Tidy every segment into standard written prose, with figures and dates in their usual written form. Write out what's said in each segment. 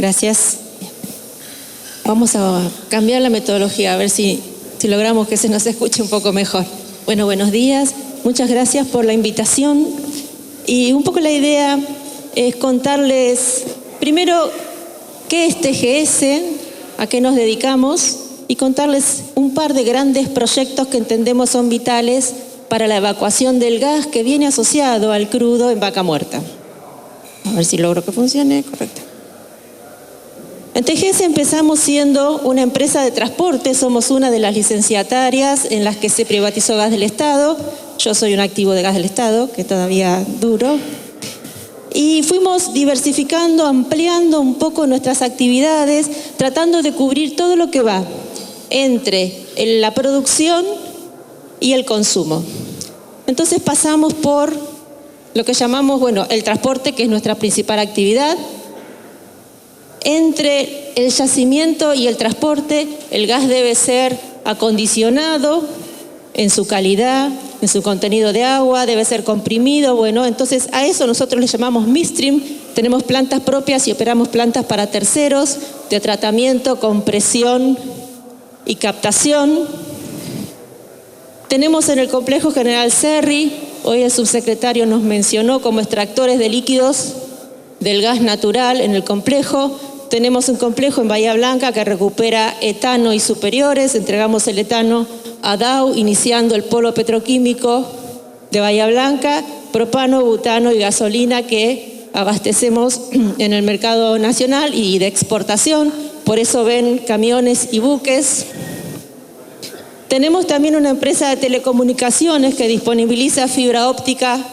Gracias. Vamos a cambiar la metodología, a ver si logramos que se nos escuche un poco mejor. Bueno, buenos días. Muchas gracias por la invitación. Y un poco la idea es contarles, primero, qué es TGS, a qué nos dedicamos, y contarles un par de grandes proyectos que entendemos son vitales para la evacuación del gas que viene asociado al crudo en Vaca Muerta. A ver si logro que funcione. Correcto. En TGS empezamos siendo una empresa de transporte, somos una de las licenciatarias en las que se privatizó Gas del Estado. Yo soy un activo de Gas del Estado, que todavía duro. Y fuimos diversificando, ampliando un poco nuestras actividades, tratando de cubrir todo lo que va entre la producción y el consumo. Entonces pasamos por lo que llamamos, el transporte, que es nuestra principal actividad. Entre el yacimiento y el transporte, el gas debe ser acondicionado en su calidad, en su contenido de agua, debe ser comprimido. Entonces a eso nosotros le llamamos midstream. Tenemos plantas propias y operamos plantas para terceros de tratamiento, compresión y captación. Tenemos en el complejo General Cerri, hoy el subsecretario nos mencionó como extractores de líquidos del gas natural en el complejo. Tenemos un complejo en Bahía Blanca que recupera etano y superiores. Entregamos el etano a Dow, iniciando el polo petroquímico de Bahía Blanca, propano, butano y gasolina que abastecemos en el mercado nacional y de exportación. Por eso ven camiones y buques. Tenemos también una empresa de telecomunicaciones que disponibiliza fibra óptica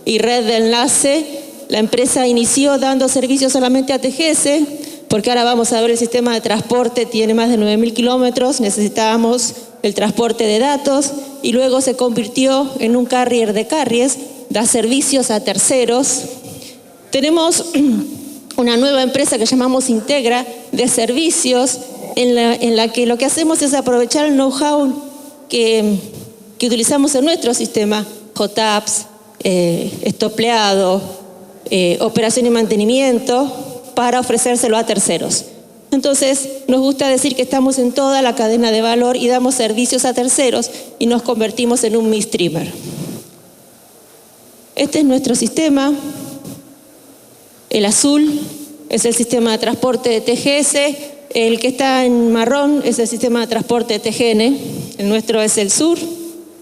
y red de enlace. La empresa inició dando servicios solamente a TGS, porque ahora vamos a ver el sistema de transporte, tiene más de 9.000 kilómetros, necesitábamos el transporte de datos, y luego se convirtió en un carrier de carries, da servicios a terceros. Tenemos una nueva empresa que llamamos Integra, de servicios, en la que lo que hacemos es aprovechar el know-how que utilizamos en nuestro sistema, JAPS, estopleado, operación y mantenimiento, para ofrecérselo a terceros. Entonces, nos gusta decir que estamos en toda la cadena de valor y damos servicios a terceros y nos convertimos en un midstreamer. Este es nuestro sistema. El azul es el sistema de transporte de TGS, el que está en marrón es el sistema de transporte de TGN, el nuestro es el sur.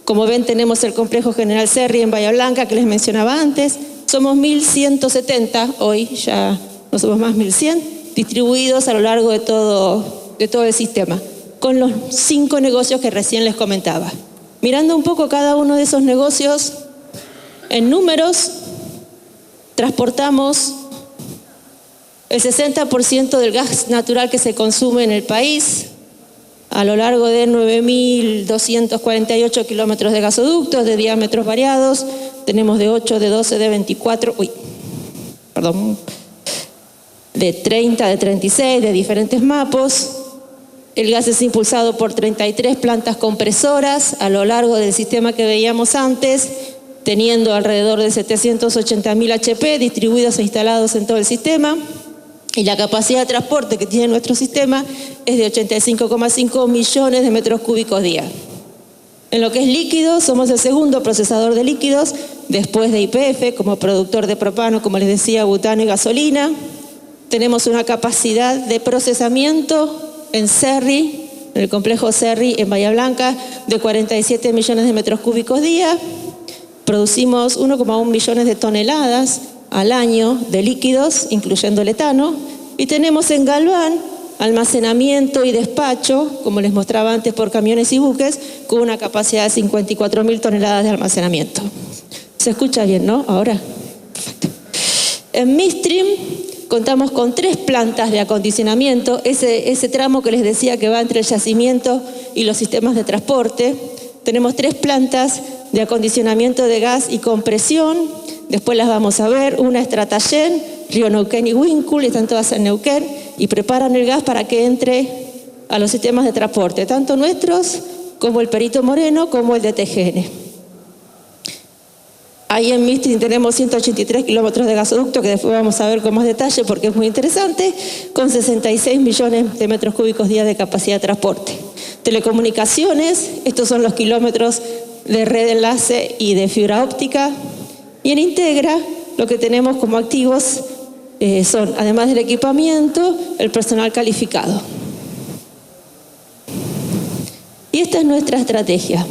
Como ven, tenemos el complejo General Cerri en Bahía Blanca, que les mencionaba antes. Somos 1.170, hoy ya no somos más 1.100, distribuidos a lo largo de todo el sistema, con los 5 negocios que recién les comentaba. Mirando un poco cada uno de esos negocios, en números, transportamos el 60% del gas natural que se consume en el país, a lo largo de 9.248 kilómetros de gasoductos de diámetros variados. Tenemos de 8, de 12, de 24, de 30, de 36, de diferentes mapos. El gas es impulsado por 33 plantas compresoras a lo largo del sistema que veíamos antes, teniendo alrededor de 780.000 HP distribuidos e instalados en todo el sistema. Y la capacidad de transporte que tiene nuestro sistema es de 85,5 millones de metros cúbicos día. En lo que es líquido, somos el segundo procesador de líquidos, después de YPF, como productor de propano, como les decía, butano y gasolina. Tenemos una capacidad de procesamiento en Cerri, en el complejo Cerri en Bahía Blanca, de 47 millones de metros cúbicos día. Producimos 1,1 millones de toneladas al año de líquidos, incluyendo el etano. Y tenemos en Galván almacenamiento y despacho, como les mostraba antes, por camiones y buques, con una capacidad de 54.000 toneladas de almacenamiento. ¿Se escucha bien, no? Ahora. Perfecto. En midstream contamos con 3 plantas de acondicionamiento, ese tramo que les decía que va entre el yacimiento y los sistemas de transporte. Tenemos 3 plantas de acondicionamiento de gas y compresión, después las vamos a ver. Una es Tratayén, Río Neuquén y Huíncul, están todas en Neuquén, y preparan el gas para que entre a los sistemas de transporte, tanto nuestros como el Perito Moreno, como el de TGN. Ahí en Mistring tenemos 183 kilómetros de gasoducto, que después vamos a ver con más detalle porque es muy interesante, con 66 millones de metros cúbicos día de capacidad de transporte. Telecomunicaciones, estos son los kilómetros de red de enlace y de fibra óptica. Y en Integra, lo que tenemos como activos son, además del equipamiento, el personal calificado. Y esta es nuestra estrategia,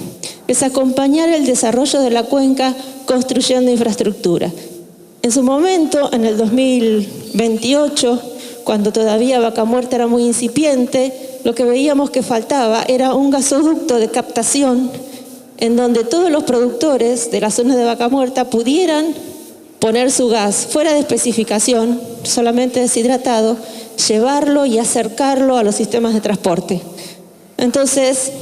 es acompañar el desarrollo de la cuenca construyendo infraestructura. En su momento, en el 2028, cuando todavía Vaca Muerta era muy incipiente, lo que veíamos que faltaba era un gasoducto de captación en donde todos los productores de la zona de Vaca Muerta pudieran poner su gas fuera de especificación, solamente deshidratado, llevarlo y acercarlo a los sistemas de transporte. Entonces,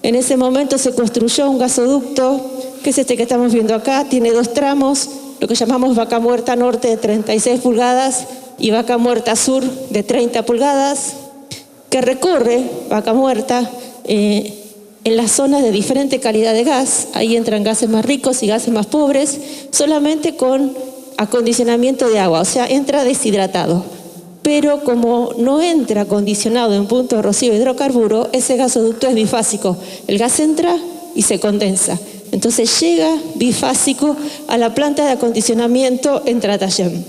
en ese momento se construyó un gasoducto, que es este que estamos viendo acá, tiene dos tramos, lo que llamamos Vaca Muerta Norte de 36 pulgadas y Vaca Muerta Sur de 30 pulgadas, que recorre Vaca Muerta en las zonas de diferente calidad de gas. Ahí entran gases más ricos y gases más pobres, solamente con acondicionamiento de agua, o sea, entra deshidratado. Pero como no entra acondicionado en punto de rocío de hidrocarburo, ese gasoducto es bifásico. El gas entra y se condensa. Entonces llega bifásico a la planta de acondicionamiento en Tratayén.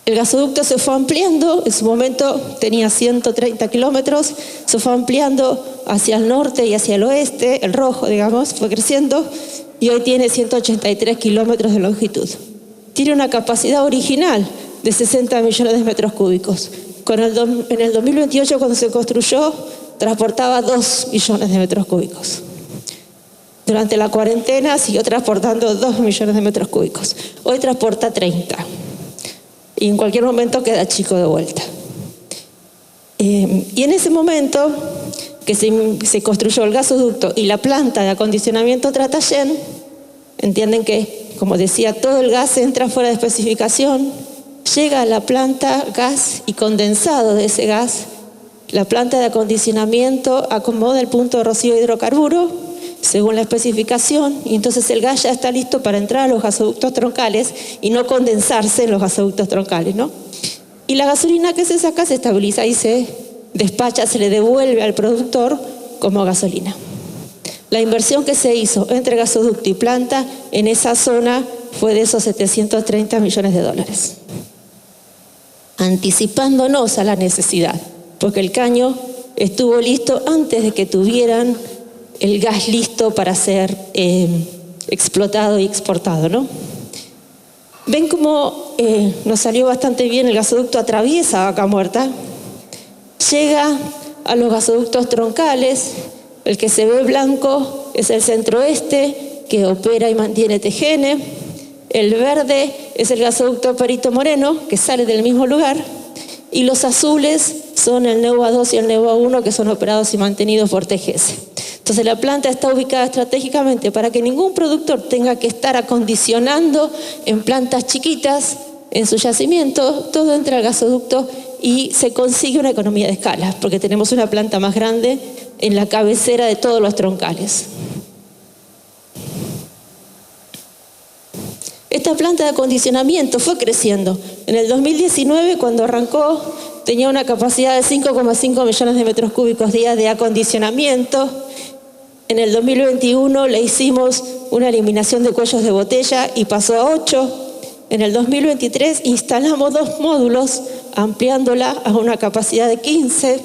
El gasoducto se fue ampliando, en su momento tenía 130 kilómetros, se fue ampliando hacia el norte y hacia el oeste, el rojo, digamos, fue creciendo, y hoy tiene 183 kilómetros de longitud. Tiene una capacidad original de 60 millones de metros cúbicos. En el 2028, cuando se construyó, transportaba 2 millones de metros cúbicos. Durante la cuarentena siguió transportando 2 millones de metros cúbicos. Hoy transporta 30. Y en cualquier momento queda chico de vuelta. Y en ese momento que se construyó el gasoducto y la planta de acondicionamiento Tratayén, entienden que, como decía, todo el gas entra fuera de especificación, llega a la planta gas y condensado de ese gas, la planta de acondicionamiento acomoda el punto de rocío de hidrocarburo según la especificación, y entonces el gas ya está listo para entrar a los gasoductos troncales y no condensarse en los gasoductos troncales, ¿no? Y la gasolina que se saca se estabiliza y se despacha, se le devuelve al productor como gasolina. La inversión que se hizo entre gasoducto y planta en esa zona fue de esos 730 millones de dólares. Anticipándonos a la necesidad, porque el caño estuvo listo antes de que tuvieran el gas listo para ser explotado y exportado, ¿no? Ven cómo nos salió bastante bien. El gasoducto atraviesa Vaca Muerta, llega a los gasoductos troncales. El que se ve blanco es el centro-oeste, que opera y mantiene TGN. El verde es el gasoducto Perito Moreno, que sale del mismo lugar. Y los azules son el NEUA 2 y el NEUA 1, que son operados y mantenidos por TGS. Entonces la planta está ubicada estratégicamente para que ningún productor tenga que estar acondicionando en plantas chiquitas en su yacimiento. Todo entra al gasoducto y se consigue una economía de escala, porque tenemos una planta más grande en la cabecera de todos los troncales. Esta planta de acondicionamiento fue creciendo. En el 2019, cuando arrancó, tenía una capacidad de 5,5 millones de metros cúbicos día de acondicionamiento. En el 2021 le hicimos una eliminación de cuellos de botella y pasó a 8. En el 2023 instalamos 2 módulos, ampliándola a una capacidad de 15.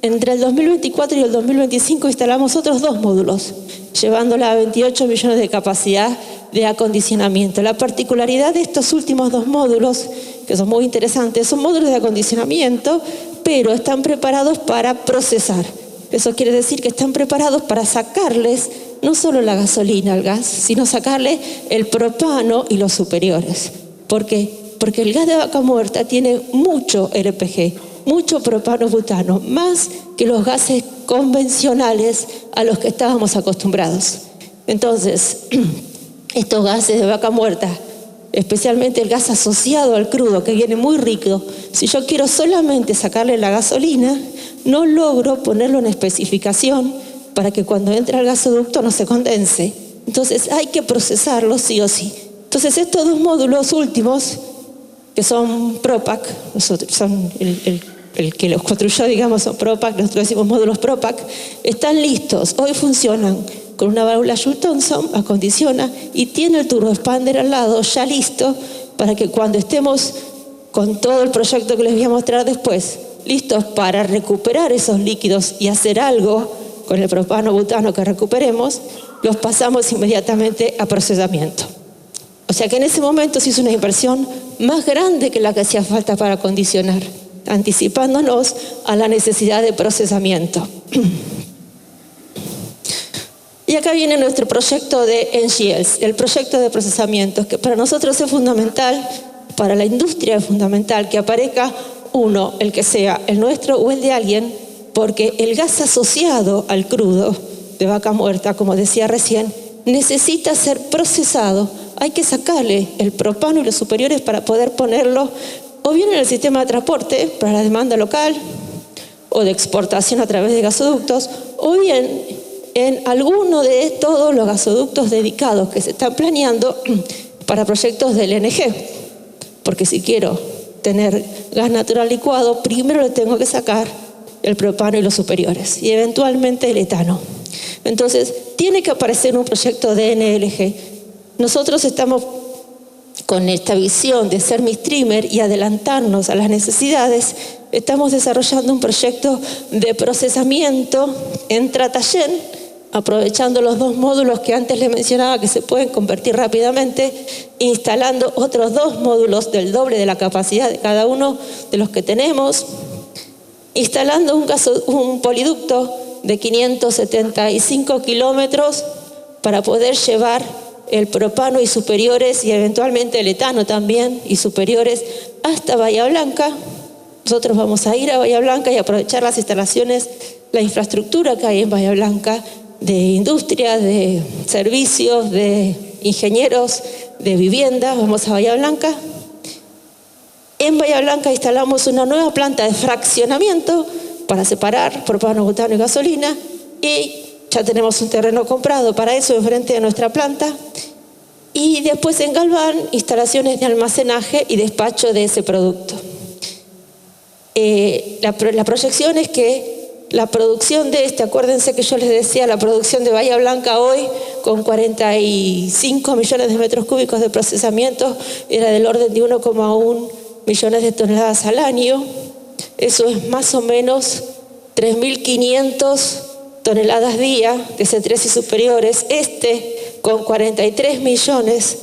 Entre el 2024 y el 2025 instalamos otros 2 módulos, llevándola a 28 millones de capacidad de acondicionamiento. La particularidad de estos últimos 2 módulos, que son muy interesantes, son módulos de acondicionamiento, pero están preparados para procesar. Eso quiere decir que están preparados para sacarles no solo la gasolina al gas, sino sacarle el propano y los superiores. ¿Por qué? Porque el gas de Vaca Muerta tiene mucho LPG, mucho propano butano, más que los gases convencionales a los que estábamos acostumbrados. Entonces, estos gases de Vaca Muerta, especialmente el gas asociado al crudo, que viene muy rico, si yo quiero solamente sacarle la gasolina, no logro ponerlo en especificación para que cuando entre al gasoducto no se condense. Entonces hay que procesarlos sí o sí. Entonces estos dos módulos últimos, que son Propac, son el que los construyó, digamos, son Propac, nosotros decimos módulos Propac, están listos, hoy funcionan con una válvula Joule-Thomson, acondiciona y tiene el turbo expander al lado ya listo para que cuando estemos con todo el proyecto que les voy a mostrar después, listos para recuperar esos líquidos y hacer algo con el propano-butano que recuperemos, los pasamos inmediatamente a procesamiento. O sea que en ese momento se hizo una inversión más grande que la que hacía falta para acondicionar, anticipándonos a la necesidad de procesamiento. Y acá viene nuestro proyecto de NGLs, el proyecto de procesamiento, que para nosotros es fundamental, para la industria es fundamental que aparezca uno, el que sea el nuestro o el de alguien, porque el gas asociado al crudo de vaca muerta, como decía recién, necesita ser procesado. Hay que sacarle el propano y los superiores para poder ponerlo o bien en el sistema de transporte para la demanda local o de exportación a través de gasoductos, o bien en alguno de todos los gasoductos dedicados que se están planeando para proyectos del LNG. Porque si quiero tener gas natural licuado, primero le tengo que sacar el propano y los superiores, y eventualmente el etano. Entonces, tiene que aparecer un proyecto de NLG. Nosotros estamos con esta visión de ser midstreamer y adelantarnos a las necesidades, estamos desarrollando un proyecto de procesamiento en Tratayén, aprovechando los dos módulos que antes les mencionaba que se pueden convertir rápidamente, instalando otros dos módulos del doble de la capacidad de cada uno de los que tenemos, instalando un poliducto de 575 kilómetros para poder llevar el propano y superiores y eventualmente el etano también y superiores hasta Bahía Blanca. Nosotros vamos a ir a Bahía Blanca y aprovechar las instalaciones, la infraestructura que hay en Bahía Blanca, de industria, de servicios, de ingenieros, de vivienda. Vamos a Bahía Blanca. En Bahía Blanca instalamos una nueva planta de fraccionamiento para separar propano, butano y gasolina, y ya tenemos un terreno comprado para eso enfrente de nuestra planta. Y después en Galván, instalaciones de almacenaje y despacho de ese producto. La proyección es que la producción de acuérdense que yo les decía, la producción de Bahía Blanca hoy, con 45 millones de metros cúbicos de procesamiento, era del orden de 1,1 millones de toneladas al año. Eso es más o menos 3.500 toneladas día de C3 y superiores. Con 43 millones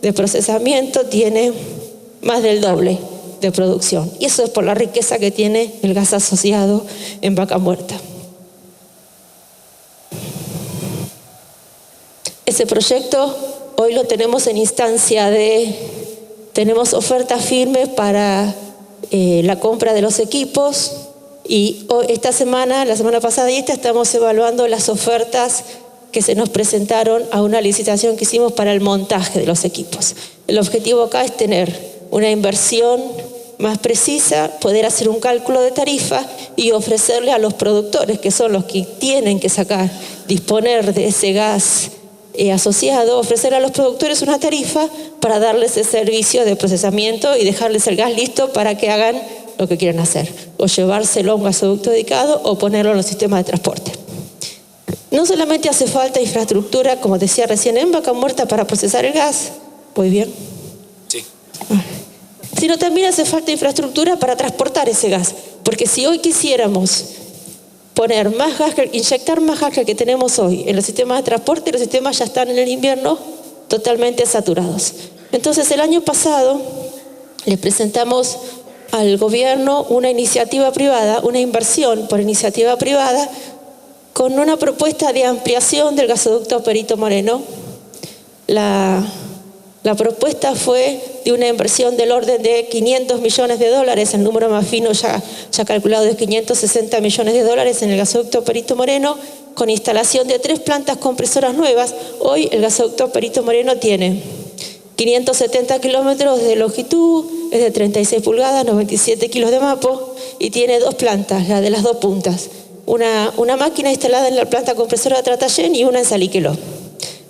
de procesamiento, tiene más del doble de producción. Y eso es por la riqueza que tiene el gas asociado en vaca muerta. Ese proyecto hoy lo tenemos en instancia tenemos ofertas firmes para la compra de los equipos, y esta semana, la semana pasada y esta, estamos evaluando las ofertas que se nos presentaron a una licitación que hicimos para el montaje de los equipos. El objetivo acá es tener una inversión más precisa, poder hacer un cálculo de tarifa y ofrecerle a los productores, que son los que tienen que disponer de ese gas asociado, ofrecer a los productores una tarifa para darles el servicio de procesamiento y dejarles el gas listo para que hagan lo que quieran hacer, o llevárselo a un gasoducto dedicado o ponerlo en los sistemas de transporte. No solamente hace falta infraestructura, como decía recién, en vaca muerta para procesar el gas, muy bien, sí, sino también hace falta infraestructura para transportar ese gas, porque si hoy quisiéramos poner más gas, inyectar más gas que tenemos hoy en los sistemas de transporte, los sistemas ya están en el invierno totalmente saturados. Entonces el año pasado le presentamos al gobierno una iniciativa privada, una inversión por iniciativa privada, con una propuesta de ampliación del gasoducto Perito Moreno. La propuesta fue de una inversión del orden de $500 millones, el número más fino ya calculado es $560 millones en el gasoducto Perito Moreno, con instalación de 3 plantas compresoras nuevas. Hoy el gasoducto Perito Moreno tiene 570 kilómetros de longitud, es de 36 pulgadas, 97 kilos de mapo, y tiene 2 plantas, la de las 2 puntas. Una máquina instalada en la planta compresora de Tratayén y una en Salíqueló.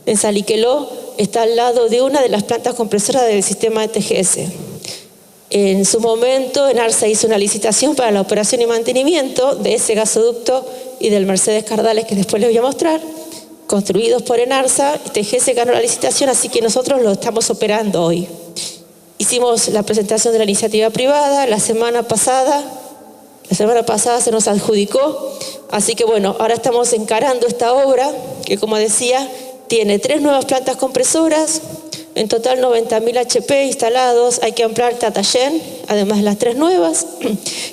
en Saliqueló, está al lado de una de las plantas compresoras del sistema de TGS. En su momento, ENARSA hizo una licitación para la operación y mantenimiento de ese gasoducto y del Mercedes Cardales, que después les voy a mostrar, construidos por ENARSA. TGS ganó la licitación, así que nosotros lo estamos operando hoy. Hicimos la presentación de la iniciativa privada la semana pasada se nos adjudicó, así que bueno, ahora estamos encarando esta obra, que como decía, tiene 3 nuevas plantas compresoras, en total 90.000 HP instalados, hay que ampliar Tatayén, además de las 3 nuevas,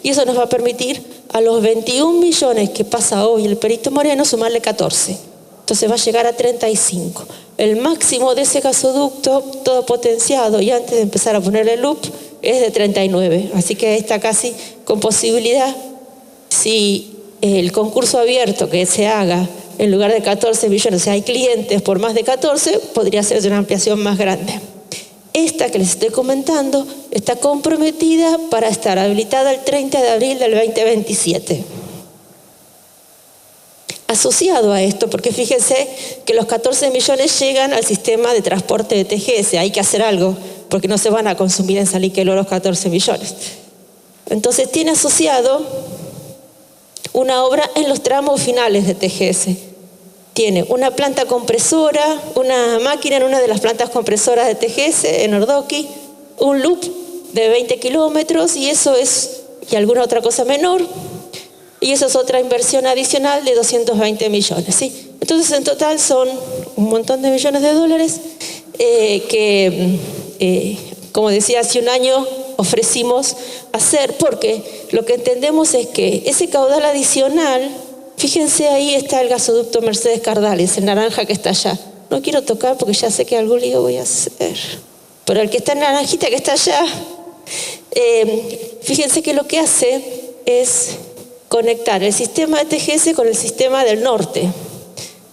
y eso nos va a permitir a los 21 millones que pasa hoy el Perito Moreno sumarle 14. Entonces va a llegar a 35. El máximo de ese gasoducto, todo potenciado y antes de empezar a ponerle loop, es de 39. Así que está casi con posibilidad, si el concurso abierto que se haga en lugar de 14 millones, si hay clientes por más de 14, podría ser de una ampliación más grande. Esta que les estoy comentando está comprometida para estar habilitada el 30 de abril del 2027. Asociado a esto, porque fíjense que los 14 millones llegan al sistema de transporte de TGS, hay que hacer algo, porque no se van a consumir en Saliqueló los 14 millones. Entonces tiene asociado una obra en los tramos finales de TGS. Tiene una planta compresora, una máquina en una de las plantas compresoras de TGS en Ordoqui, un loop de 20 kilómetros y alguna otra cosa menor. Y eso es otra inversión adicional de 220 millones, ¿sí? Entonces, en total son un montón de millones de dólares como decía, hace un año ofrecimos hacer, porque lo que entendemos es que ese caudal adicional, fíjense, ahí está el gasoducto Mercedes Cardales, el naranja que está allá. No quiero tocar porque ya sé que algún lío voy a hacer. Pero el que está en naranjita que está allá, fíjense que lo que hace es conectar el sistema de TGS con el sistema del norte.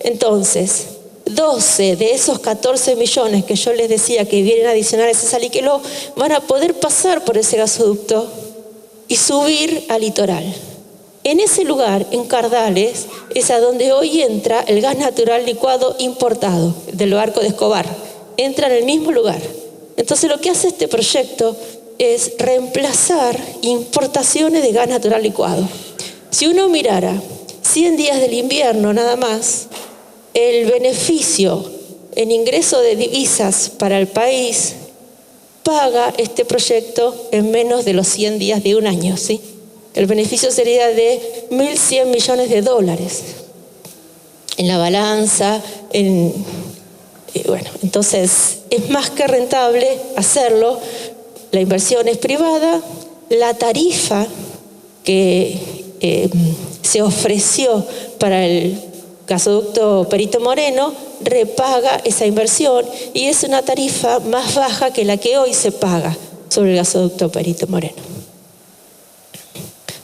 Entonces, 12 de esos 14 millones que yo les decía que vienen adicionales a Saliqueló van a poder pasar por ese gasoducto y subir al litoral. En ese lugar, en Cardales, es a donde hoy entra el gas natural licuado importado del barco de Escobar. Entra en el mismo lugar. Entonces, lo que hace este proyecto es reemplazar importaciones de gas natural licuado. Si uno mirara 100 días del invierno nada más, el beneficio en ingreso de divisas para el país paga este proyecto en menos de los 100 días de un año, ¿sí? El beneficio sería de 1.100 millones de dólares en la balanza, bueno, entonces es más que rentable hacerlo. La inversión es privada, la tarifa que se ofreció para el gasoducto Perito Moreno repaga esa inversión y es una tarifa más baja que la que hoy se paga sobre el gasoducto Perito Moreno.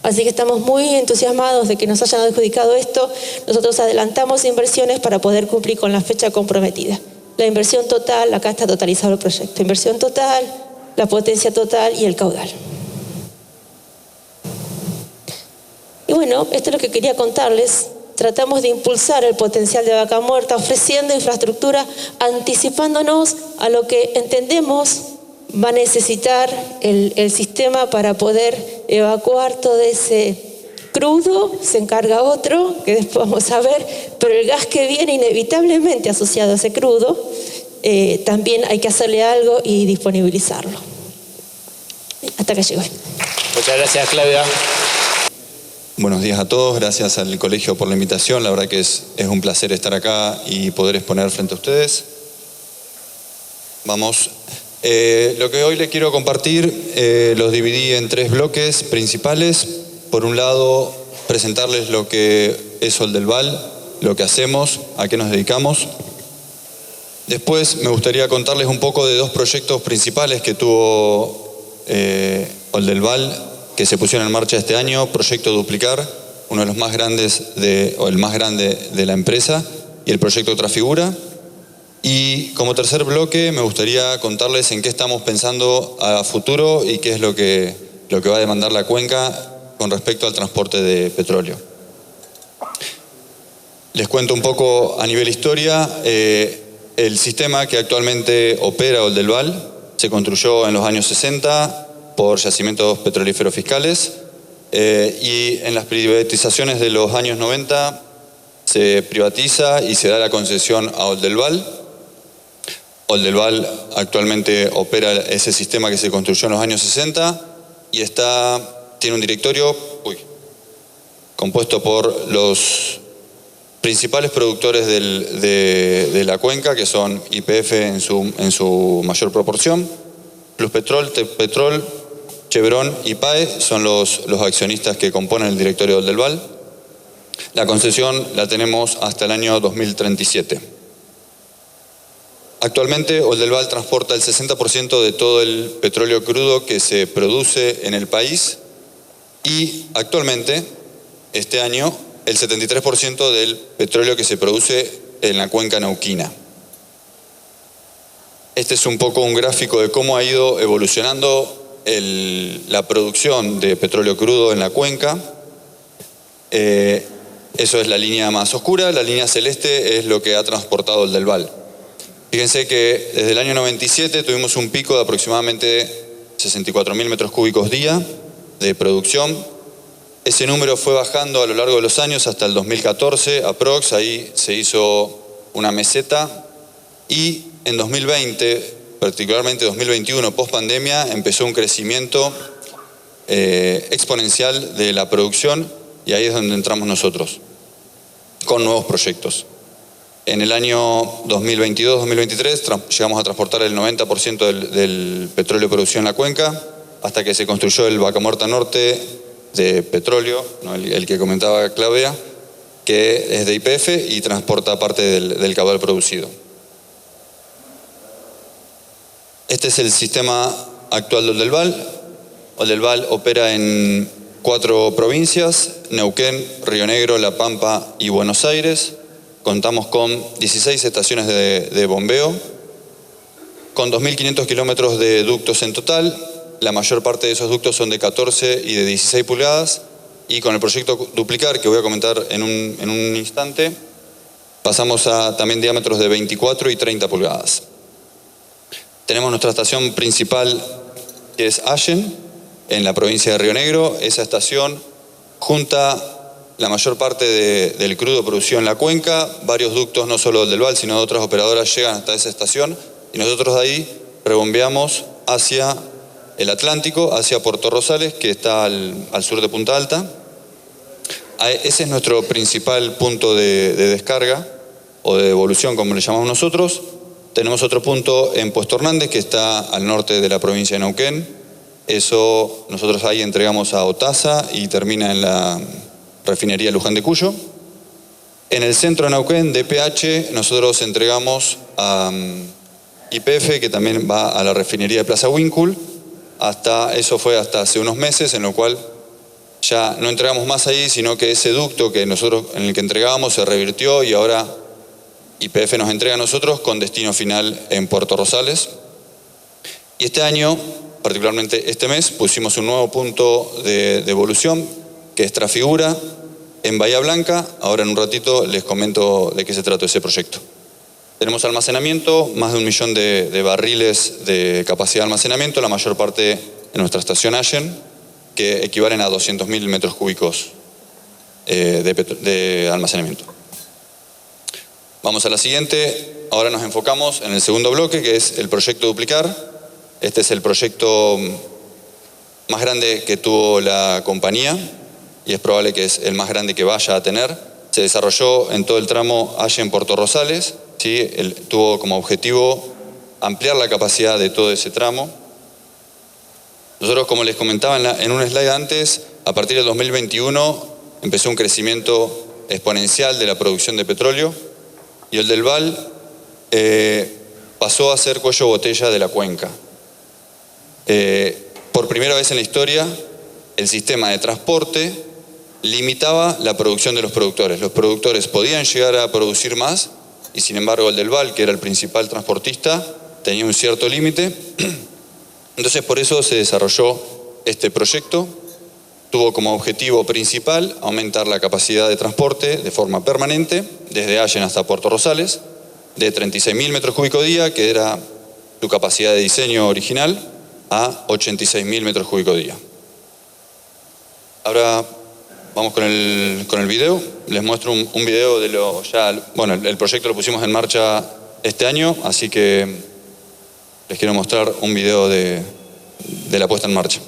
Así que estamos muy entusiasmados de que nos hayan adjudicado esto. Nosotros adelantamos inversiones para poder cumplir con la fecha comprometida. La inversión total, acá está totalizado el proyecto, inversión total, la potencia total y el caudal. Y bueno, esto es lo que quería contarles. Tratamos de impulsar el potencial de Vaca Muerta, ofreciendo infraestructura, anticipándonos a lo que entendemos va a necesitar el sistema para poder evacuar todo ese crudo. Se encarga otro, que después vamos a ver, pero el gas que viene inevitablemente asociado a ese crudo, también hay que hacerle algo y disponibilizarlo. Hasta que llegó. Muchas gracias, Claudia. Buenos días a todos, gracias al colegio por la invitación. La verdad que es un placer estar acá y poder exponer frente a ustedes. Vamos. Lo que hoy les quiero compartir los dividí en 3 bloques principales. Por un lado, presentarles lo que es Sol del Val, lo que hacemos, a qué nos dedicamos. Después me gustaría contarles un poco de 2 proyectos principales que tuvo Sol del Val, que se pusieron en marcha este año. Proyecto Duplicar, uno de los más grandes, o el más grande de la empresa, y el proyecto Trafigura. Y como tercer bloque me gustaría contarles en qué estamos pensando a futuro y qué es lo que va a demandar la cuenca con respecto al transporte de petróleo. Les cuento un poco a nivel historia. El sistema que actualmente opera Oldelval se construyó en los años 60 por yacimientos petrolíferos fiscales y en las privatizaciones de los años 90 se privatiza y se da la concesión a Oldelval. Oldelval actualmente opera ese sistema que se construyó en los años 60 y tiene un directorio compuesto por los principales productores de la cuenca, que son YPF en su mayor proporción, Pluspetrol, Tecpetrol, Chevron y PAE son los accionistas que componen el directorio de Oldelval. La concesión la tenemos hasta el año 2037. Actualmente Oldelval transporta el 60% de todo el petróleo crudo que se produce en el país y actualmente, este año, el 73% del petróleo que se produce en la cuenca neuquina. Este es un poco un gráfico de cómo ha ido evolucionando la producción de petróleo crudo en la cuenca. Eso es la línea más oscura, la línea celeste es lo que ha transportado Oldelval. Fíjense que desde el año 97 tuvimos un pico de aproximadamente 64.000 metros cúbicos día de producción. Ese número fue bajando a lo largo de los años hasta el 2014, aprox, ahí se hizo una meseta y en 2020, particularmente 2021, post pandemia, empezó un crecimiento exponencial de la producción y ahí es donde entramos nosotros, con nuevos proyectos. En el año 2022-2023 llegamos a transportar el 90% del petróleo producido en la cuenca, hasta que se construyó el Vaca Muerta Norte de petróleo, ¿no? el que comentaba Claudia, que es de YPF y transporta parte del caudal producido. Este es el sistema actual de Oldelval. Oldelval opera en 4 provincias, Neuquén, Río Negro, La Pampa y Buenos Aires. Contamos con 16 estaciones de bombeo, con 2.500 kilómetros de ductos en total. La mayor parte de esos ductos son de 14 y de 16 pulgadas. Y con el proyecto Duplicar, que voy a comentar en un instante, pasamos a también diámetros de 24 y 30 pulgadas. Tenemos nuestra estación principal, que es Allen, en la provincia de Río Negro. Esa estación junta la mayor parte del crudo producido en la cuenca. Varios ductos, no solo Oldelval, sino de otras operadoras, llegan hasta esa estación. Y nosotros de ahí rebombeamos hacia el Atlántico, hacia Puerto Rosales, que está al sur de Punta Alta. Ese es nuestro principal punto de descarga o de devolución, como le llamamos nosotros. Tenemos otro punto en Puesto Hernández, que está al norte de la provincia de Neuquén. Eso nosotros ahí entregamos a OTASA y termina en la refinería Luján de Cuyo. En el centro de Neuquén, DPH, nosotros entregamos a YPF, que también va a la refinería de Plaza Winkle. Eso fue hasta hace unos meses, en lo cual ya no entregamos más ahí, sino que ese ducto que nosotros en el que entregábamos se revirtió y ahora YPF nos entrega a nosotros con destino final en Puerto Rosales. Y este año, particularmente este mes, pusimos un nuevo punto de devolución, que es Trafigura, en Bahía Blanca. Ahora en un ratito les comento de qué se trata ese proyecto. Tenemos almacenamiento, más de 1 millón de barriles de capacidad de almacenamiento, la mayor parte en nuestra estación Allen, que equivalen a 200.000 metros cúbicos de almacenamiento. Vamos a la siguiente. Ahora nos enfocamos en el segundo bloque, que es el proyecto Duplicar. Este es el proyecto más grande que tuvo la compañía y es probable que es el más grande que vaya a tener. Se desarrolló en todo el tramo Allen-Puerto Rosales. ¿Sí? Tuvo como objetivo ampliar la capacidad de todo ese tramo. Nosotros, como les comentaba en un slide antes, a partir del 2021 empezó un crecimiento exponencial de la producción de petróleo y Oldelval pasó a ser cuello botella de la cuenca. Por primera vez en la historia, el sistema de transporte limitaba la producción de los productores. Los productores podían llegar a producir más y sin embargo Oldelval, que era el principal transportista, tenía un cierto límite. Entonces por eso se desarrolló este proyecto. Tuvo como objetivo principal aumentar la capacidad de transporte de forma permanente, desde Allen hasta Puerto Rosales. de 36.000 metros cúbicos día, que era su capacidad de diseño original, a 86.000 metros cúbicos día. Ahora vamos con el video. Les muestro un video de lo ya... Bueno, el proyecto lo pusimos en marcha este año, así que les quiero mostrar un video de la puesta en marcha.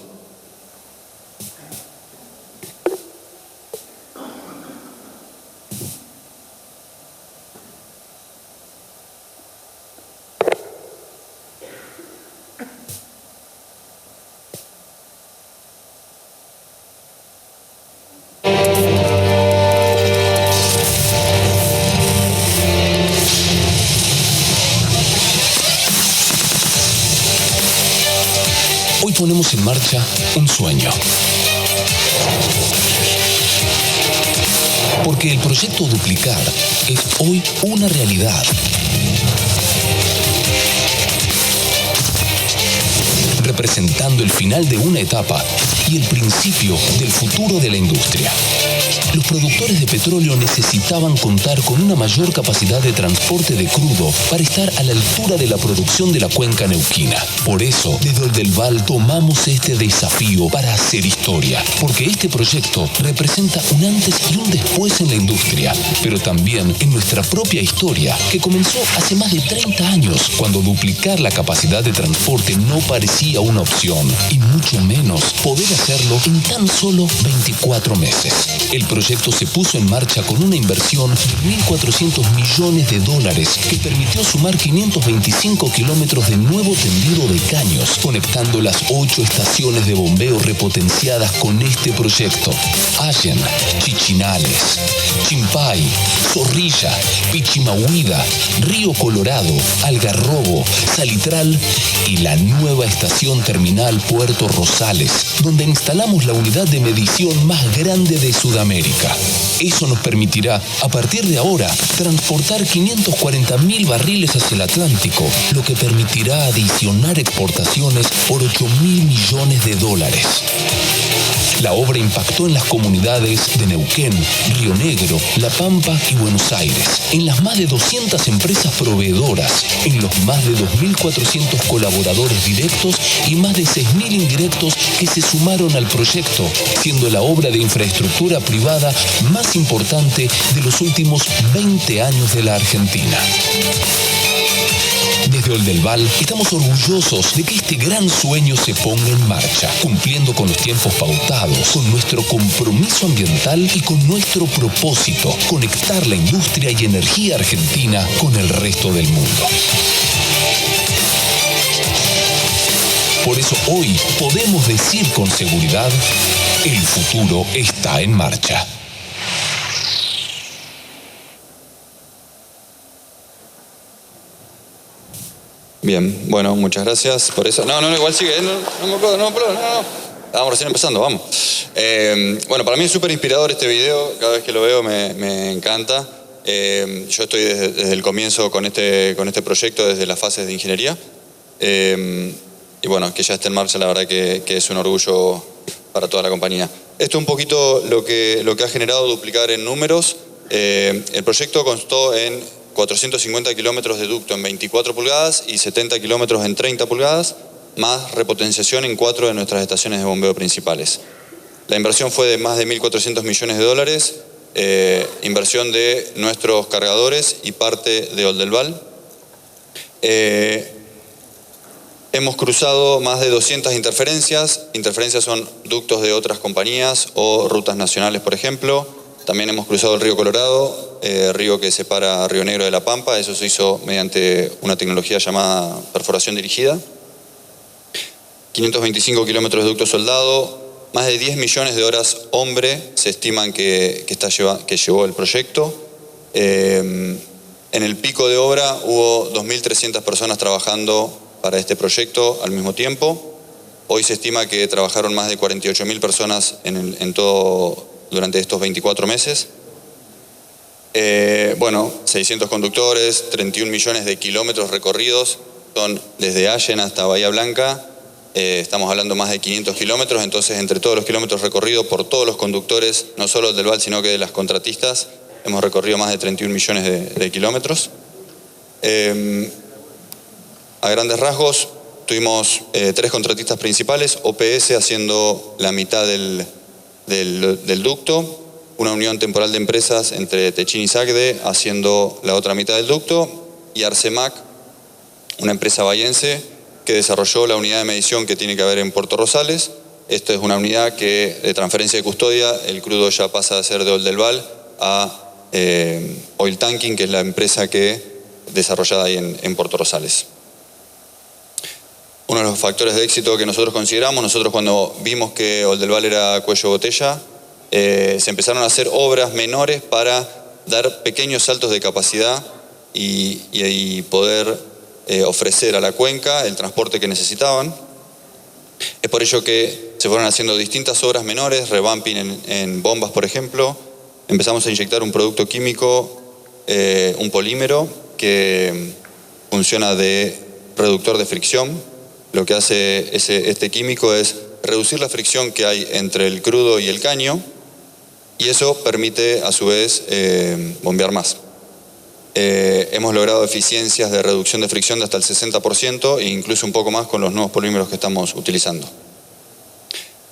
Hoy ponemos en marcha un sueño. Porque el proyecto Duplicar es hoy una realidad. Representando el final de una etapa y el principio del futuro de la industria. Los productores de petróleo necesitaban contar con una mayor capacidad de transporte de crudo para estar a la altura de la producción de la cuenca neuquina. Por eso, desde Oldelval tomamos este desafío para hacer historia, porque este proyecto representa un antes y un después en la industria, pero también en nuestra propia historia, que comenzó hace más de 30 años, cuando duplicar la capacidad de transporte no parecía una opción, y mucho menos poder hacerlo en tan solo 24 meses. El proyecto se puso en marcha con una inversión de $1.400 millones que permitió sumar 525 kilómetros de nuevo tendido de caños, conectando las 8 estaciones de bombeo repotenciadas con este proyecto: Allen, Chichinales, Chimpay, Zorrilla, Pichimahuida, Río Colorado, Algarrobo, Salitral y la nueva estación terminal Puerto Rosales, donde instalamos la unidad de medición más grande de Sudamérica. Eso nos permitirá, a partir de ahora, transportar 540.000 barriles hacia el Atlántico, lo que permitirá adicionar exportaciones por $8.000 millones. La obra impactó en las comunidades de Neuquén, Río Negro, La Pampa y Buenos Aires, en las más de 200 empresas proveedoras, en los más de 2.400 colaboradores directos y más de 6.000 indirectos que se sumaron al proyecto, siendo la obra de infraestructura privada más importante de los últimos 20 años de la Argentina. Desde Oldelval estamos orgullosos de que este gran sueño se ponga en marcha, cumpliendo con los tiempos pautados, con nuestro compromiso ambiental y con nuestro propósito: conectar la industria y energía argentina con el resto del mundo. Por eso hoy podemos decir con seguridad: el futuro está en marcha. Bien, bueno, muchas gracias por eso. No, igual sigue, no. Estamos recién empezando, vamos. Bueno, para mí es súper inspirador este video, cada vez que lo veo me encanta. Yo estoy desde el comienzo con este proyecto, desde las fases de ingeniería. Y bueno, que ya esté en marcha, la verdad que es un orgullo para toda la compañía. Esto es un poquito lo que ha generado Duplicar en números. El proyecto constó en 450 kilómetros de ducto en 24 pulgadas y 70 kilómetros en 30 pulgadas, más repotenciación en 4 de nuestras estaciones de bombeo principales. La inversión fue de más de $1.400 millones, inversión de nuestros cargadores y parte de Oldelval. Hemos cruzado más de 200 interferencias. Interferencias son ductos de otras compañías o rutas nacionales, por ejemplo. También hemos cruzado el río Colorado, río que separa Río Negro de La Pampa. Eso se hizo mediante una tecnología llamada perforación dirigida. 525 kilómetros de ducto soldado, más de 10 millones de horas hombre se estiman que llevó el proyecto. En el pico de obra hubo 2.300 personas trabajando para este proyecto al mismo tiempo. Hoy se estima que trabajaron más de 48.000 personas en todo durante estos 24 meses. 600 conductores, 31 millones de kilómetros recorridos, son desde Allen hasta Bahía Blanca. Estamos hablando más de 500 kilómetros, entonces entre todos los kilómetros recorridos por todos los conductores, no solo del Val, sino que de las contratistas, hemos recorrido más de 31 millones de kilómetros. A grandes rasgos, tuvimos 3 contratistas principales, OPS haciendo la mitad del ducto, una unión temporal de empresas entre Techin y SACDE haciendo la otra mitad del ducto, y Arcemac, una empresa bahiense que desarrolló la unidad de medición que tiene que haber en Puerto Rosales. Esto es una unidad que de transferencia de custodia, el crudo ya pasa a ser de Oldelval a Oil Tanking, que es la empresa que desarrollada ahí en Puerto Rosales. Uno de los factores de éxito que nosotros consideramos, nosotros cuando vimos que Oldelval era cuello de botella, se empezaron a hacer obras menores para dar pequeños saltos de capacidad y poder ofrecer a la cuenca el transporte que necesitaban. Es por ello que se fueron haciendo distintas obras menores, revamping en bombas, por ejemplo. Empezamos a inyectar un producto químico, un polímero, que funciona de reductor de fricción. Lo que hace este químico es reducir la fricción que hay entre el crudo y el caño, y eso permite a su vez bombear más. Hemos logrado eficiencias de reducción de fricción de hasta el 60% e incluso un poco más con los nuevos polímeros que estamos utilizando.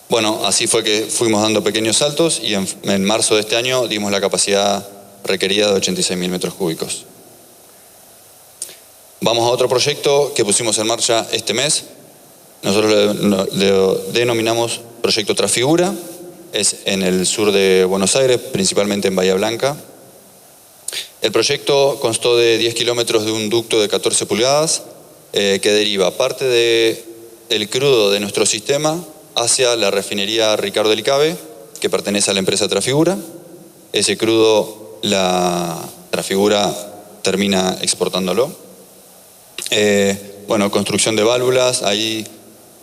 Bueno, así fue que fuimos dando pequeños saltos y en marzo de este año dimos la capacidad requerida de 86.000 metros cúbicos. Vamos a otro proyecto que pusimos en marcha este mes. Nosotros lo denominamos Proyecto Trafigura. Es en el sur de Buenos Aires, principalmente en Bahía Blanca. El proyecto constó de 10 kilómetros de un ducto de 14 pulgadas que deriva parte del crudo de nuestro sistema hacia la refinería Ricardo del Cabe, que pertenece a la empresa Trafigura. Ese crudo la Trafigura termina exportándolo. Bueno, construcción de válvulas. Ahí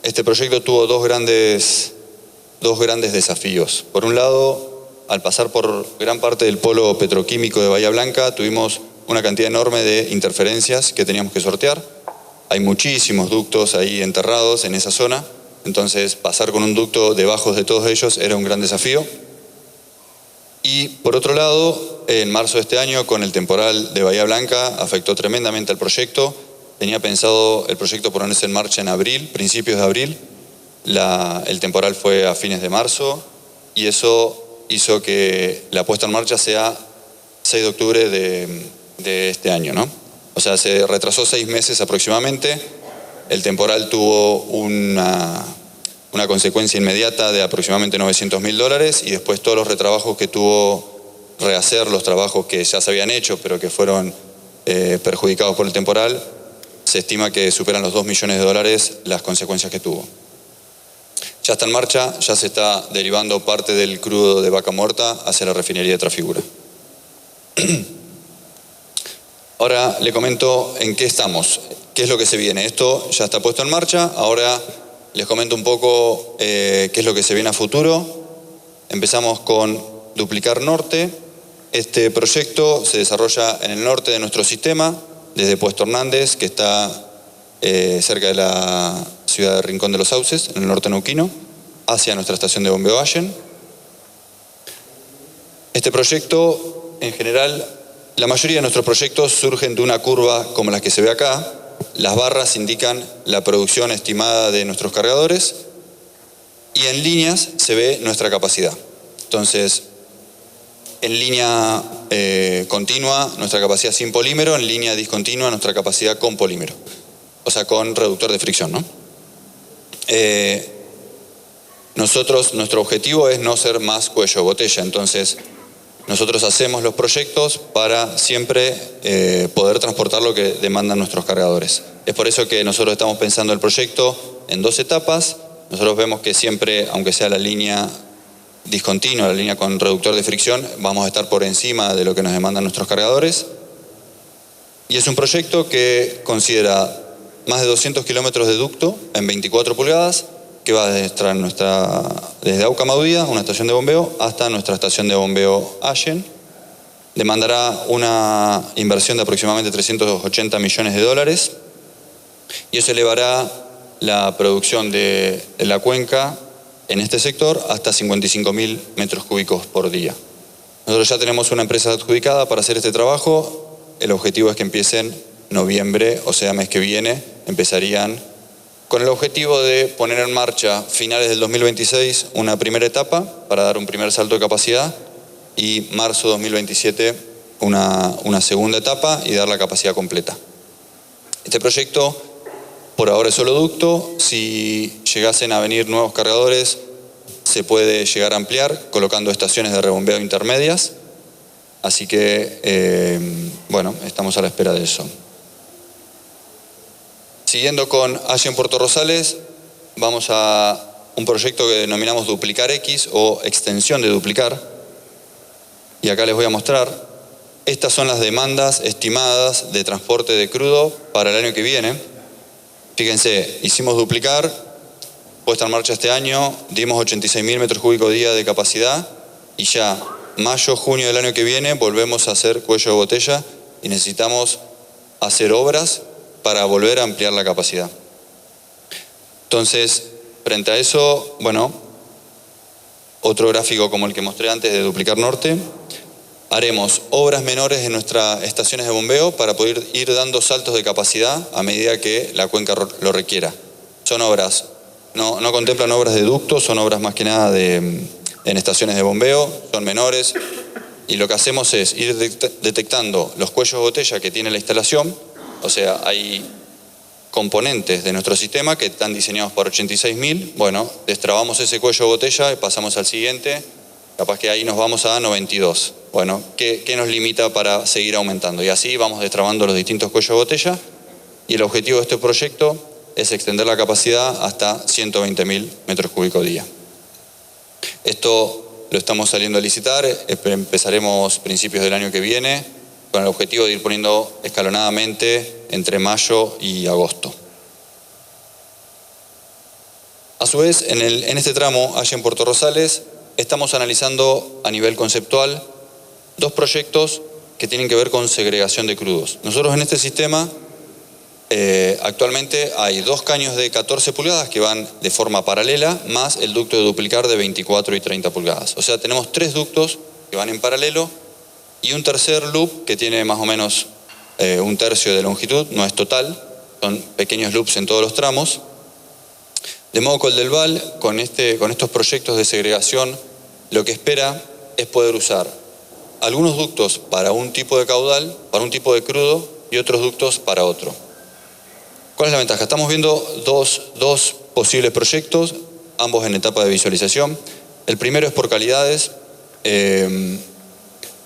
este proyecto tuvo dos grandes desafíos. Por un lado, al pasar por gran parte del polo petroquímico de Bahía Blanca, tuvimos una cantidad enorme de interferencias que teníamos que sortear. Hay muchísimos ductos ahí enterrados en esa zona, entonces pasar con un ducto debajo de todos ellos era un gran desafío. Y por otro lado, en marzo de este año, con el temporal de Bahía Blanca, afectó tremendamente al proyecto. Tenía pensado el proyecto ponerse en marcha en abril, principios de abril. El temporal fue a fines de marzo y eso hizo que la puesta en marcha sea 6 de octubre de este año, ¿no? O sea, se retrasó 6 meses aproximadamente. El temporal tuvo una consecuencia inmediata de aproximadamente $900.000 y después todos los retrabajos que tuvo, rehacer los trabajos que ya se habían hecho pero que fueron perjudicados por el temporal. Se estima que superan los $2 millones las consecuencias que tuvo. Ya está en marcha, ya se está derivando parte del crudo de Vaca Muerta hacia la refinería de Trafigura. Ahora le comento en qué estamos, qué es lo que se viene. Esto ya está puesto en marcha, ahora les comento un poco qué es lo que se viene a futuro. Empezamos con Duplicar Norte. Este proyecto se desarrolla en el norte de nuestro sistema, desde Puesto Hernández, que está cerca de la ciudad de Rincón de los Sauces, en el norte neuquino, hacia nuestra estación de bombeo Allen. Este proyecto, en general, la mayoría de nuestros proyectos surgen de una curva como la que se ve acá. Las barras indican la producción estimada de nuestros cargadores y en líneas se ve nuestra capacidad. Entonces, en línea continua, nuestra capacidad sin polímero; en línea discontinua, nuestra capacidad con polímero. O sea, con reductor de fricción, ¿no? Nuestro objetivo es no ser más cuello de botella. Entonces, nosotros hacemos los proyectos para siempre poder transportar lo que demandan nuestros cargadores. Es por eso que nosotros estamos pensando el proyecto en 2 etapas. Nosotros vemos que siempre, aunque sea la línea discontinua, la línea con reductor de fricción, vamos a estar por encima de lo que nos demandan nuestros cargadores. Y es un proyecto que considera más de 200 kilómetros de ducto en 24 pulgadas, que va desde Auca Maudía, una estación de bombeo, hasta nuestra estación de bombeo Allen. Demandará una inversión de aproximadamente $380 millones y eso elevará la producción de la cuenca en este sector hasta 55.000 metros cúbicos por día. Nosotros ya tenemos una empresa adjudicada para hacer este trabajo. El objetivo es que empiecen noviembre, o sea, mes que viene, empezarían con el objetivo de poner en marcha finales del 2026 una primera etapa para dar un primer salto de capacidad y marzo 2027 una segunda etapa y dar la capacidad completa. Este proyecto por ahora es oleoducto. Si llegasen a venir nuevos cargadores se puede llegar a ampliar colocando estaciones de rebombeo intermedias. Así que, bueno, estamos a la espera de eso. Siguiendo con Haya en Puerto Rosales, vamos a un proyecto que denominamos Duplicar X o extensión de Duplicar. Y acá les voy a mostrar. Estas son las demandas estimadas de transporte de crudo para el año que viene. Fíjense, hicimos Duplicar, puesta en marcha este año, dimos 86.000 metros cúbicos día de capacidad y ya mayo, junio del año que viene volvemos a hacer cuello de botella y necesitamos hacer obras para volver a ampliar la capacidad. Entonces, frente a eso, bueno, otro gráfico como el que mostré antes de Duplicar Norte, haremos obras menores en nuestras estaciones de bombeo para poder ir dando saltos de capacidad a medida que la cuenca lo requiera. Son obras, no contemplan obras de ductos, son obras más que nada en estaciones de bombeo, son menores, y lo que hacemos es ir detectando los cuellos de botella que tiene la instalación. O sea, hay componentes de nuestro sistema que están diseñados para 86.000. Bueno, destrabamos ese cuello de botella y pasamos al siguiente. Capaz que ahí nos vamos a 92. Bueno, ¿qué nos limita para seguir aumentando? Y así vamos destrabando los distintos cuellos de botella. Y el objetivo de este proyecto es extender la capacidad hasta 120.000 metros cúbicos día. Esto lo estamos saliendo a licitar. Empezaremos principios del año que viene, con el objetivo de ir poniendo escalonadamente entre mayo y agosto. A su vez, en este tramo, allá en Puerto Rosales, estamos analizando a nivel conceptual dos proyectos que tienen que ver con segregación de crudos. Nosotros en este sistema, actualmente hay 2 caños de 14 pulgadas que van de forma paralela, más el ducto de Duplicar de 24 y 30 pulgadas. O sea, tenemos 3 ductos que van en paralelo, y un tercer loop que tiene más o menos 1/3 de longitud, no es total, son pequeños loops en todos los tramos. De modo que el del VAL, con estos proyectos de segregación, lo que espera es poder usar algunos ductos para un tipo de caudal, para un tipo de crudo, y otros ductos para otro. ¿Cuál es la ventaja? Estamos viendo dos posibles proyectos, ambos en etapa de visualización. El primero es por calidades,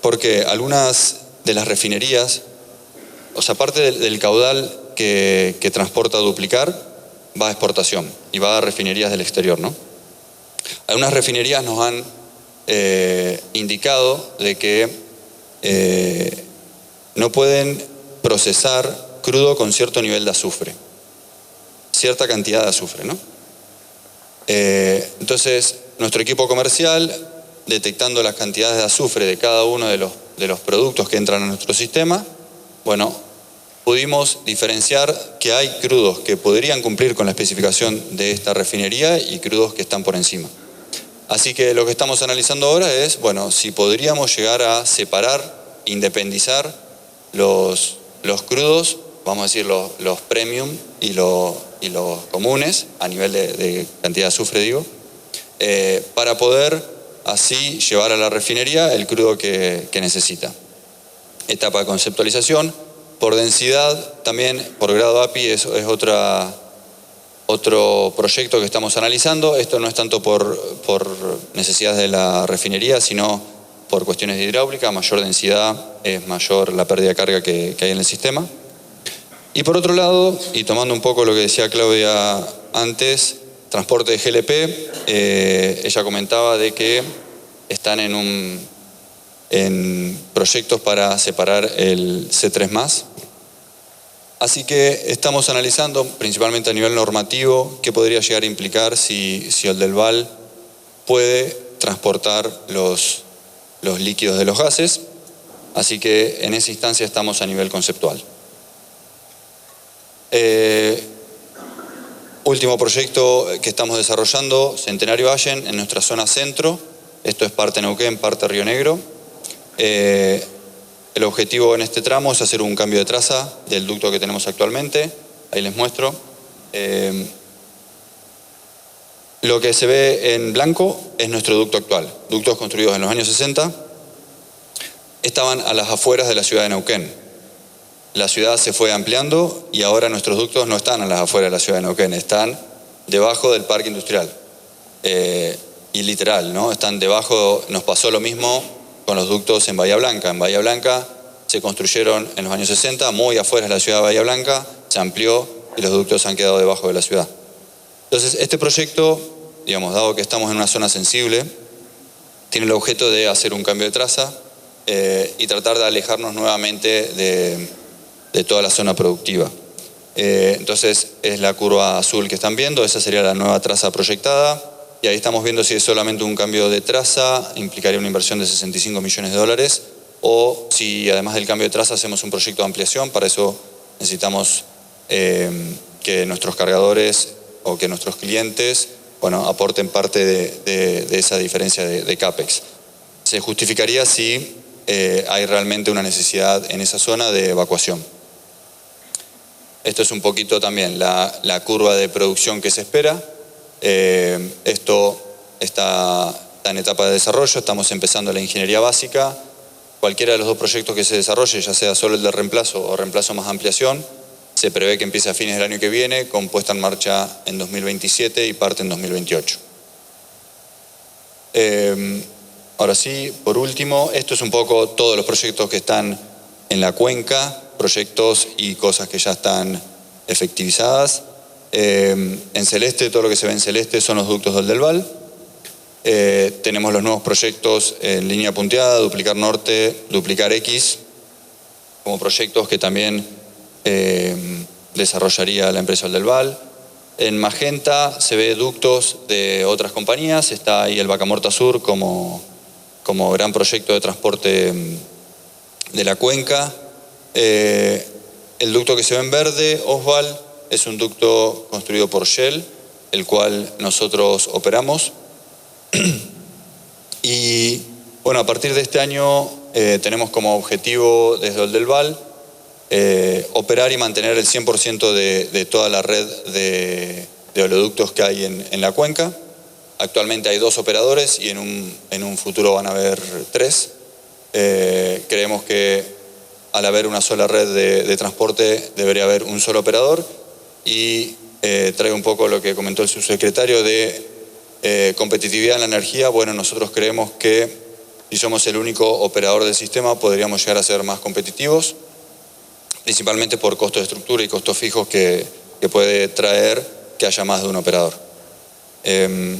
porque algunas de las refinerías, o sea, parte del caudal que transporta Duplicar va a exportación y va a refinerías del exterior, ¿no? Algunas refinerías nos han indicado de que no pueden procesar crudo con cierto nivel de azufre, cierta cantidad de azufre, ¿no? Entonces, nuestro equipo comercial, detectando las cantidades de azufre de cada uno de los productos que entran a nuestro sistema, bueno, pudimos diferenciar que hay crudos que podrían cumplir con la especificación de esta refinería y crudos que están por encima. Así que lo que estamos analizando ahora es, bueno, si podríamos llegar a separar, independizar los crudos, vamos a decir los premium y los comunes, a nivel de cantidad de azufre, digo, para poder así llevar a la refinería el crudo que necesita. Etapa de conceptualización. Por densidad, también por grado API es otro proyecto que estamos analizando. Esto no es tanto por necesidades de la refinería, sino por cuestiones de hidráulica. Mayor densidad es mayor la pérdida de carga que hay en el sistema. Y por otro lado, y tomando un poco lo que decía Claudia antes, transporte de GLP, ella comentaba de que están en proyectos para separar el C3+. Así que estamos analizando, principalmente a nivel normativo, qué podría llegar a implicar si el del VAL puede transportar los líquidos de los gases. Así que en esa instancia estamos a nivel conceptual. Último proyecto que estamos desarrollando, Centenario Allen, en nuestra zona centro. Esto es parte Neuquén, parte Río Negro. El El objetivo en este tramo es hacer un cambio de traza del ducto que tenemos actualmente. Ahí les muestro. Lo que se ve en blanco es nuestro ducto actual. Ductos construidos en los años 60. Estaban a las afueras de la ciudad de Neuquén. La ciudad se fue ampliando y ahora nuestros ductos no están a las afueras de la ciudad de Neuquén, están debajo del parque industrial. Y literal, ¿no? Están debajo, nos pasó lo mismo con los ductos en Bahía Blanca. En Bahía Blanca se construyeron en los años 60, muy afuera de la ciudad de Bahía Blanca, se amplió y los ductos han quedado debajo de la ciudad. Entonces, este proyecto, digamos, dado que estamos en una zona sensible, tiene el objeto de hacer un cambio de traza y tratar de alejarnos nuevamente de toda la zona productiva. Entonces, es la curva azul que están viendo, esa sería la nueva traza proyectada. Y ahí estamos viendo si es solamente un cambio de traza, implicaría una inversión de 65 millones de dólares, o si además del cambio de traza hacemos un proyecto de ampliación. Para eso necesitamos que nuestros cargadores o que nuestros clientes, bueno, aporten parte de esa diferencia de CAPEX. Se justificaría si hay realmente una necesidad en esa zona de evacuación. Esto es un poquito también la curva de producción que se espera. Esto está en etapa de desarrollo, estamos empezando la ingeniería básica. Cualquiera de los dos proyectos que se desarrolle, ya sea solo el de reemplazo o reemplazo más ampliación, se prevé que empiece a fines del año que viene, con puesta en marcha en 2027 y parte en 2028. Ahora sí, por último, esto es un poco todos los proyectos que están en la cuenca, proyectos y cosas que ya están efectivizadas. En celeste, todo lo que se ve en celeste son los ductos del Val. Tenemos los nuevos proyectos en línea punteada, duplicar norte, duplicar X, como proyectos que también desarrollaría la empresa del Val. En magenta se ve ductos de otras compañías, está ahí el Vaca Muerta Sur como gran proyecto de transporte de la cuenca. El ducto que se ve en verde, Osval, es un ducto construido por Shell, el cual nosotros operamos. Y bueno, a partir de este año tenemos como objetivo desde el del Val operar y mantener el 100% de toda la red de oleoductos que hay en la cuenca. Actualmente hay 2 operadores y en un futuro van a haber 3. Creemos que al haber una sola red de transporte debería haber un solo operador. Y traigo un poco lo que comentó el subsecretario de competitividad en la energía. Bueno, nosotros creemos que si somos el único operador del sistema podríamos llegar a ser más competitivos, principalmente por costo de estructura y costos fijos que puede traer que haya más de un operador. Eso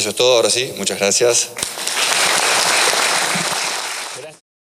es todo, ahora sí, muchas gracias.